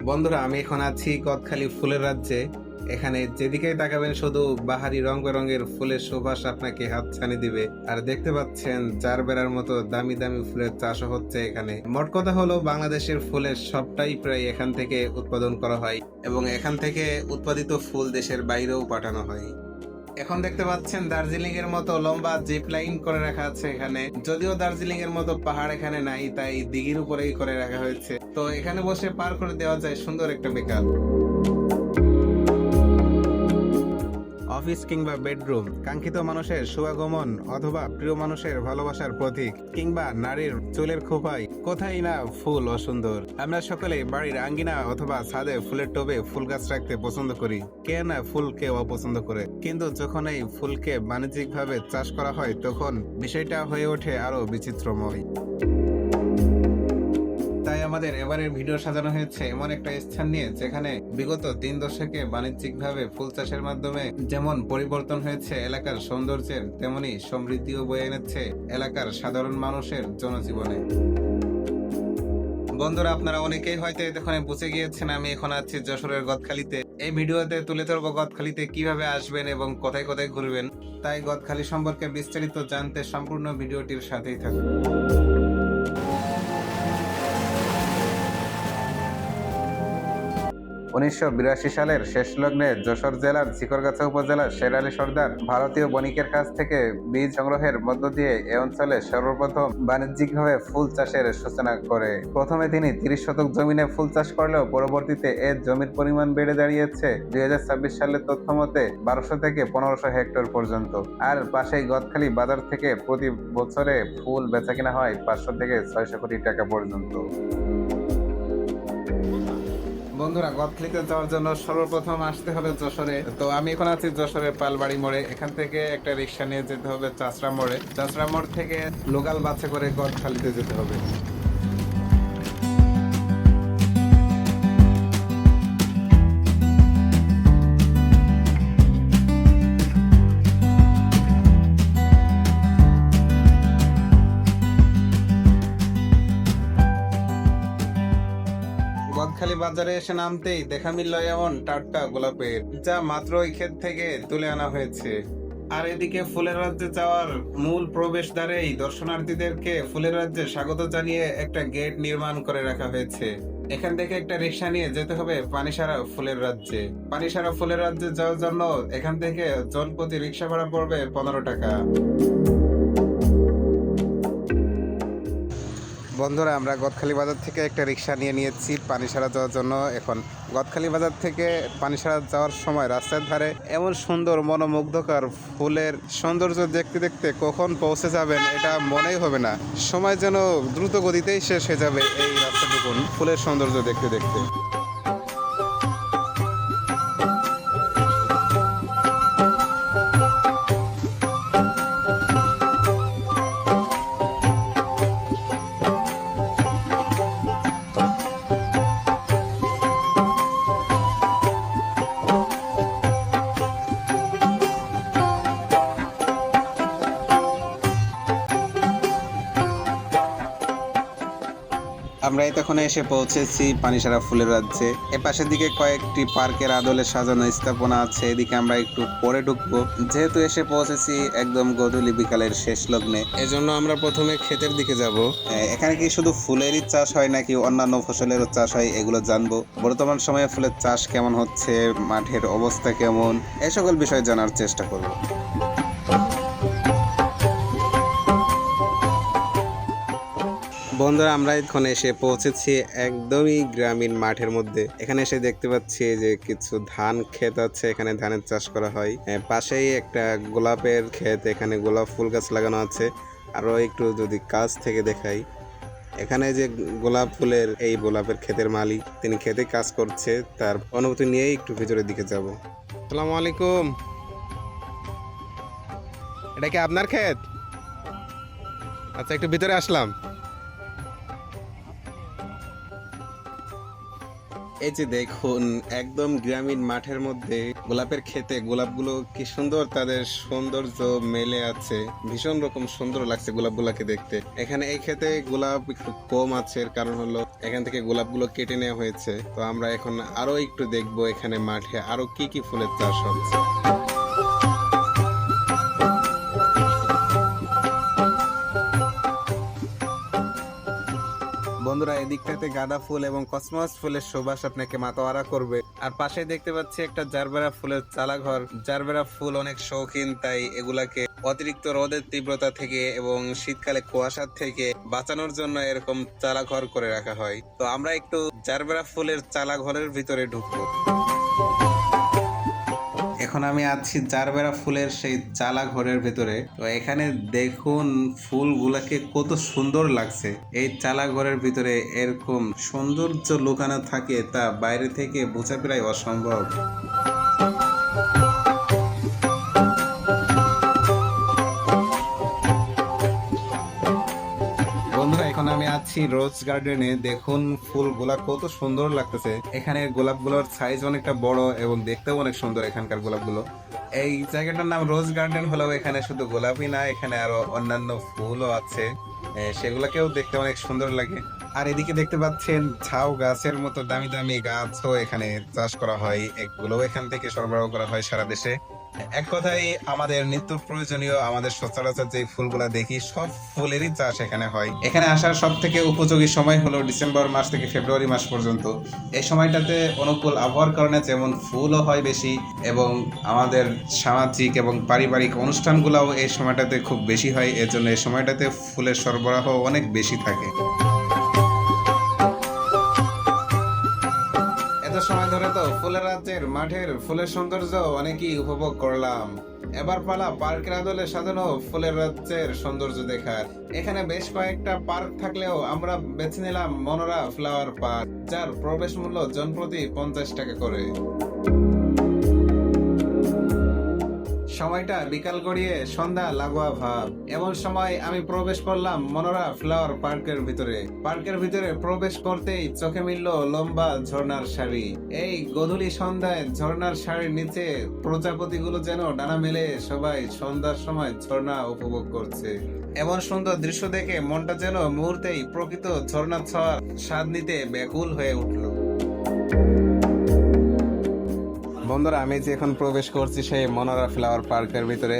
বন্ধুরা, আমি এখন আছি গদখালি ফুলের রাজ্যে। এখানে যেদিকেই তাকাবেন শুধু বাহারি রং বেরঙের ফুলের সুবাস আপনাকে হাতছানি দিবে। আর দেখতে পাচ্ছেন চার বেড়ার মতো দামি দামি ফুলের চাষও হচ্ছে এখানে। মোট কথা হলো বাংলাদেশের ফুলের সবটাই প্রায় এখান থেকে উৎপাদন করা হয় এবং এখান থেকে উৎপাদিত ফুল দেশের বাইরেও পাঠানো হয়। এখন দেখতে পাচ্ছেন দার্জিলিং এর মতো লম্বা জিপ লাইন করে রাখা আছে এখানে। যদিও দার্জিলিং এর মতো পাহাড় এখানে নাই, তাই দিঘির উপরেই করে রাখা হয়েছে। তো এখানে বসে পার করে দেওয়া যায় সুন্দর একটা বিকাল। অফিস কিংবা বেডরুম, কাঙ্ক্ষিত মানুষের শুভাগমন অথবা প্রিয় মানুষের ভালোবাসার প্রতীক, কিংবা নারীর চুলের খোপায় কোথায় না ফুল অসুন্দর। আমরা সকলে বাড়ির আঙ্গিনা অথবা ছাদে ফুলের টবে ফুল গাছ রাখতে পছন্দ করি। কে না ফুলকে অপছন্দ করে, কিন্তু যখন এই ফুলকে বাণিজ্যিকভাবে চাষ করা হয় তখন বিষয়টা হয়ে ওঠে আরো বিচিত্রময়। তাই আমাদের এবারের ভিডিও সাজানো হয়েছে এমন একটা স্থান নিয়ে, যেখানে বিগত 3 দশকে বাণিজ্যিকভাবে ফুল চাষের মাধ্যমে যেমন পরিবর্তন হয়েছে এলাকার সৌন্দর্যের, তেমনি সমৃদ্ধিও বয়ে এনেছে এলাকার সাধারণ মানুষের জনজীবনে। বন্ধুরা, আপনারা অনেকেই হয়তো এতক্ষণে বুঝে গিয়েছেন আমি এখন আছি যশোরের গদখালিতে। এই ভিডিওতে তুলে ধরবো গদখালিতে কিভাবে আসবেন এবং কোথায় কোথায় ঘুরবেন। তাই গদখালি সম্পর্কে বিস্তারিত জানতে সম্পূর্ণ ভিডিওটির সাথেই থাকুন। 1982 সালের শেষ লগ্নে যশোর জেলার ঝিকরগাছা উপজেলার শের আলী সর্দার ভারতীয় বণিকের কাছ থেকে বীজ সংগ্রহের মধ্য দিয়ে এ অঞ্চলে সর্বপ্রথম বাণিজ্যিকভাবে ফুল চাষের সূচনা করে। প্রথমে তিনি 30 শতক জমিনে ফুল চাষ করলেও পরবর্তীতে এর জমির পরিমাণ বেড়ে দাঁড়িয়েছে 2026 সালের তথ্য মতে 1200 থেকে 1500 হেক্টর পর্যন্ত। আর পাশেই গদখালি বাজার থেকে প্রতি বছরে ফুল বেচাকেনা হয় 500 থেকে 600 কোটি টাকা পর্যন্ত। বন্ধুরা, গদখালিতে যাওয়ার জন্য সর্বপ্রথম আসতে হবে যশোরে। তো আমি এখন আছি যশোরের পালবাড়ি মোড়ে। এখান থেকে একটা রিক্সা নিয়ে যেতে হবে চাচড়া মোড়ে। চাচড়া মোড় থেকে লোকাল বাসে করে গদখালিতে যেতে হবে। গদখালি বাজারে এসে নামতেই দেখা মিলল এমন টাটকা গোলাপের, যা মাত্র ওই ক্ষেত থেকে তুলে আনা হয়েছে। আর এদিকে ফুলের রাজ্যে যাওয়ার মূল প্রবেশদ্বারেই দর্শনার্থীদেরকে ফুলের রাজ্যে স্বাগত জানিয়ে একটা গেট নির্মাণ করে রাখা হয়েছে। এখান থেকে একটা রিক্সা নিয়ে যেতে হবে পানিসারা ফুলের রাজ্যে। পানিসারা ফুলের রাজ্যে যাওয়ার জন্য এখান থেকে জনপ্রতি রিক্সা ভাড়া পড়বে 15 টাকা। বন্ধুরা, আমরা গদখালি বাজার থেকে একটা রিক্সা নিয়েছি পানিসারা যাওয়ার জন্য। এখন গদখালি বাজার থেকে পানিসারা যাওয়ার সময় রাস্তার ধারে এমন সুন্দর মনোমুগ্ধকর ফুলের সৌন্দর্য দেখতে দেখতে কখন পৌঁছে যাবেন এটা মনেই হবে না। সময় যেন দ্রুত গতিতেই শেষ হয়ে যাবে এই রাস্তাটুকুন ফুলের সৌন্দর্য দেখতে দেখতে। আমরা এতক্ষণ এসে পৌঁছেছি পানিসারা ফুলের রাজ্যে। এ পাশের দিকে কয়েকটি পার্কের আদলে সাজানো স্থাপনা আছে, এদিকে আমরা একটু পরে ঢুকবো। যেহেতু এসে পৌঁছেছি একদম গোধূলি বিকালের শেষ লগ্নে, এজন্য আমরা প্রথমে ক্ষেতের দিকে যাব। এখানে কি শুধু ফুলেরই চাষ হয় নাকি অন্যান্য ফসলেরও চাষ হয় এগুলো জানবো। বর্তমান সময়ে ফুলের চাষ কেমন হচ্ছে, মাঠের অবস্থা কেমন, এ সকল বিষয় জানার চেষ্টা করব। বন্ধুরা, আমরা এখন এসে পৌঁছেছি একদমই গ্রামীণ মাঠের মধ্যে। এখানে এসে দেখতে পাচ্ছি যে কিছু ধান ক্ষেত আছে, এখানে ধানের চাষ করা হয়। পাশেই একটা গোলাপের ক্ষেত, এখানে গোলাপ ফুল গাছ লাগানো আছে। আরো একটু যদি কাছ থেকে দেখাই, এখানে যে গোলাপ ফুলের এই গোলাপের ক্ষেতের মালিক, তিনি ক্ষেতে কাজ করছে, তার অনুভূতি নিয়ে একটু ভিতরের দিকে যাব। আসসালামু আলাইকুম, এটা কি আপনার ক্ষেত? আচ্ছা, একটু ভিতরে আসলাম। এই যে দেখুন, একদম গ্রামীণ মাঠের মধ্যে গোলাপের ক্ষেতে গোলাপগুলো কি সুন্দর তাদের সৌন্দর্য মেলে আছে। ভীষণ রকম সুন্দর লাগছে গোলাপগুলোকে দেখতে। এখানে এই ক্ষেতে গোলাপ একটু কম আছে, এর কারণ হলো এখান থেকে গোলাপগুলো কেটে নেওয়া হয়েছে। তো আমরা এখন আরো একটু দেখবো এখানে মাঠে আরো কি কি ফুলের চাষ হচ্ছে। বন্ধুরা, এদিকটাতে গাঁদা ফুল এবং কসমস ফুলের সুবাস আপনাকে মাতোয়ারা করবে। আর পাশে দেখতে পাচ্ছি একটা জারবেরা ফুলের চালাঘর। জারবেরা ফুল অনেক শৌখিন, তাই এগুলাকে অতিরিক্ত রোদের তীব্রতা থেকে এবং শীতকালে কুয়াশার থেকে বাঁচানোর জন্য এরকম চালাঘর করে রাখা হয়। তো আমরা একটু জারবেরা ফুলের চালাঘরের ভিতরে ঢুকবো। এখন আমি আছি জারবেরা ফুলের সেই চালা ঘরের ভেতরে। তো এখানে দেখুন ফুলগুলাকে কত সুন্দর লাগছে। এই চালা ঘরের ভিতরে এরকম সৌন্দর্য লুকানো থাকে তা বাইরে থেকে বোঝা প্রায় অসম্ভব। বন্ধুরা, এখন আমি আছি রোজ গার্ডেনে। দেখুন ফুলগুলা কত সুন্দর লাগতেছে। এখানে গোলাপগুলোর সাইজ অনেকটা বড় এবং দেখতেও অনেক সুন্দর এখানকার গোলাপগুলো। এই জায়গাটার নাম রোজ গার্ডেন হলেও এখানে শুধু গোলাপই না, এখানে আরো অন্যান্য ফুলও আছে, সেগুলাকেও দেখতে অনেক সুন্দর লাগে। আর এদিকে দেখতে পাচ্ছেন ঝাউ গাছের মতো দামি দামি গাছও এখানে চাষ করা হয়। এগুলো এখান থেকে সরবরাহ করা হয় সারা দেশে। এক কথায় আমাদের নিত্য প্রয়োজনীয়, আমাদের সচরাচর যে ফুলগুলা দেখি সব ফুলেরই চাষ এখানে হয়। এখানে আসার সব থেকে উপযোগী সময় হলো ডিসেম্বর মাস থেকে ফেব্রুয়ারি মাস পর্যন্ত। এই সময়টাতে অনুকূল আবহাওয়ার কারণে যেমন ফুলও হয় বেশি, এবং আমাদের সামাজিক এবং পারিবারিক অনুষ্ঠানগুলোও এই সময়টাতে খুব বেশি হয়। এর জন্য এই সময়টাতে ফুলের সরবরাহ অনেক বেশি থাকে। সময় ধরে তো ফুলের রাজ্যের মাঠের ফুলের সৌন্দর্য অনেকই উপভোগ করলাম। এবার পালা পার্কের আদলে সাজানো ফুলের রাজ্যের সৌন্দর্য দেখার। এখানে বেশ কয়েকটা পার্ক থাকলেও আমরা বেছে নিলাম মনোরা ফ্লাওয়ার পার্ক, যার প্রবেশ মূল্য জনপ্রতি 50 টাকা করে। সময়টা বিকাল গড়িয়ে সন্ধ্যা লাগোয়া ভাব। এমন সময় আমি প্রবেশ করলাম মনোরা ফ্লাওয়ার পার্কের ভিতরে। পার্কের ভিতরে প্রবেশ করতেই চোখে মিলল লম্বা ঝর্ণার সারি। এই গধূলি সন্ধ্যায় ঝর্ণার সারির নিচে প্রজাপতিগুলো যেন ডানা মেলে সবাই সন্ধ্যার সময় ঝর্ণা উপভোগ করছে। এমন সুন্দর দৃশ্য দেখে মনটা যেন মুহূর্তেই প্রকৃত ঝর্ণা ছোঁয়ার স্বাদ নিতে ব্যাকুল হয়ে উঠল। বন্ধুরা, আমি যে এখন প্রবেশ করছি সেই মনোরা ফ্লাওয়ার পার্কের ভিতরে।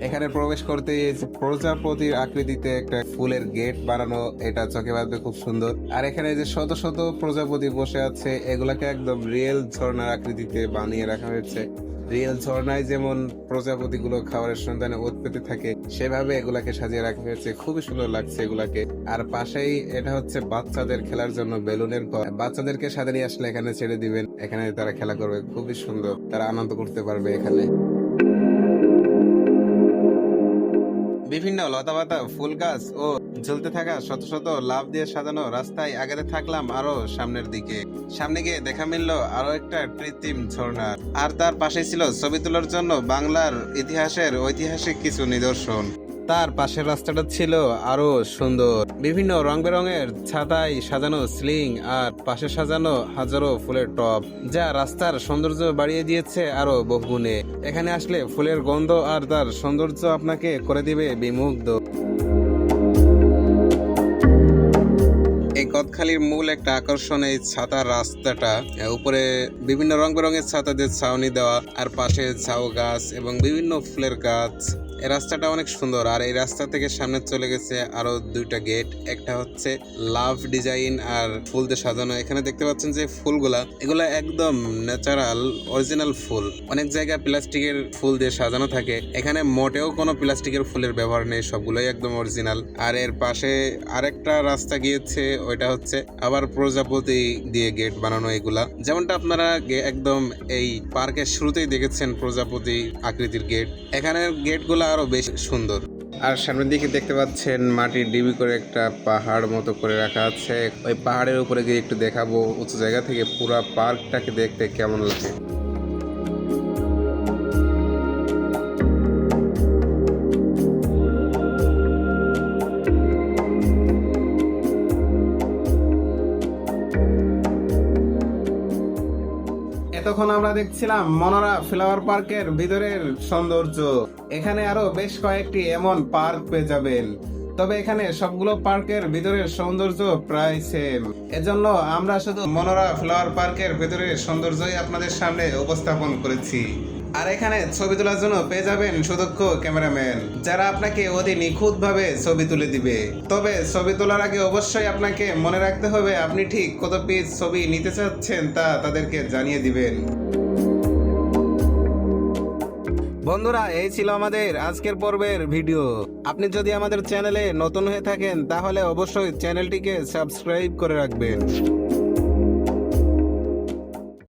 এখানে প্রবেশ করতে প্রজাপতির আকৃতিতে একটা ফুলের গেট বানানো, এটা চোখে বাঁধবে খুব সুন্দর। আর এখানে যে শত শত প্রজাপতি বসে আছে, এগুলাকে একদম রিয়েল ঝর্ণার আকৃতিতে বানিয়ে রাখা হয়েছে। রিয়েল ঝর্ণায় যেমন প্রজাপতিগুলো খাবারের সন্ধানে ওত পেতে থাকে, সেভাবে এগুলাকে সাজিয়ে রাখা হয়েছে। খুবই সুন্দর লাগছে এগুলাকে। আর পাশেই এটা হচ্ছে বাচ্চাদের খেলার জন্য বেলুনের ঘর। বাচ্চাদেরকে সাথে নিয়ে আসলে এখানে ছেড়ে দিবেন, এখানে তারা খেলা করবে, খুবই সুন্দর, তারা আনন্দ করতে পারবে এখানে। বিভিন্ন লতাপাতা ফুল গাছ ও ঝুলতে থাকা শত শত লাভ দিয়ে সাজানো রাস্তায় আগাতে থাকলাম আরো সামনের দিকে। সামনে গিয়ে দেখা মিলল আরো একটা কৃত্রিম ঝর্ণা, আর তার পাশে ছিল ছবি তোলার জন্য বাংলার ইতিহাসের ঐতিহাসিক কিছু নিদর্শন। তার পাশের রাস্তাটা ছিল আরো সুন্দর, বিভিন্ন রং বেরঙের ছাতায় সাজানো স্লিং আর পাশে সাজানো হাজারো ফুলের টব, যা রাস্তার সৌন্দর্য বাড়িয়ে দিয়েছে আরো বহুগুণে। এখানে আসলে ফুলের গন্ধ আর তার সৌন্দর্য আপনাকে করে দিবে বিমুগ্ধ। এই কদখালির মূল একটা আকর্ষণ এই ছাতার রাস্তাটা। উপরে বিভিন্ন রং বেরঙের ছাতাদের ছাউনি দেওয়া, আর পাশে ঝাউ গাছ এবং বিভিন্ন ফুলের গাছ। এই রাস্তাটা অনেক সুন্দর। আর এই রাস্তা থেকে সামনে চলে গেছে আরো দুইটা গেট। একটা হচ্ছে লাভ ডিজাইন আর ফুল দিয়ে সাজানো। এখানে দেখতে পাচ্ছেন যে ফুলগুলা, এগুলা একদম ন্যাচারাল অরিজিনাল ফুল। অনেক জায়গায় প্লাস্টিকের ফুল দিয়ে সাজানো থাকে, এখানে মোটেও কোনো প্লাস্টিকের ফুলের ব্যবহার নেই, সবগুলোই একদম অরিজিনাল। আর এর পাশে আরেকটা রাস্তা গিয়েছে, ওইটা হচ্ছে আবার প্রজাপতি দিয়ে গেট বানানো। এগুলা যেমনটা আপনারা একদম এই পার্কের শুরুতেই দেখেছেন প্রজাপতি আকৃতির গেট, এখানের গেটগুলা আরো বেশি সুন্দর। আর সামনের দিকে দেখতে পাচ্ছেন মাটির ডিবি করে একটা পাহাড় মতো করে রাখা আছে। ওই পাহাড়ের উপরে গিয়ে একটু দেখাবো উঁচু জায়গা থেকে পুরা পার্কটাকে দেখতে কেমন লাগে। এতক্ষণ আমরা দেখছিলাম মনোরা ফ্লাওয়ার পার্কের ভিতরের সৌন্দর্য। এখানে আরো বেশ কয়েকটি এমন পার্ক পেয়ে যাবেন, তবে এখানে সবগুলো পার্কের ভিতরের সৌন্দর্য প্রায় সেম। এজন্য আমরা শুধু মনোরা ফ্লাওয়ার পার্কের ভিতরের সৌন্দর্যই আপনাদের সামনে উপস্থাপন করেছি। আর এখানে ছবি তোলার জন্য পেয়ে যাবেন সুদক্ষ ক্যামেরাম্যান, যারা আপনাকে অতি নিখুঁতভাবে ছবি তুলে দিবে। তবে ছবি তোলার আগে অবশ্যই আপনাকে মনে রাখতে হবে আপনি ঠিক কত পিস ছবি নিতে চাচ্ছেন তা তাদেরকে জানিয়ে দিবেন। বন্ধুরা, এই ছিল আমাদের আজকের পর্বের ভিডিও। আপনি যদি আমাদের চ্যানেলে নতুন হয়ে থাকেন তাহলে অবশ্যই চ্যানেলটিকে সাবস্ক্রাইব করে রাখবেন।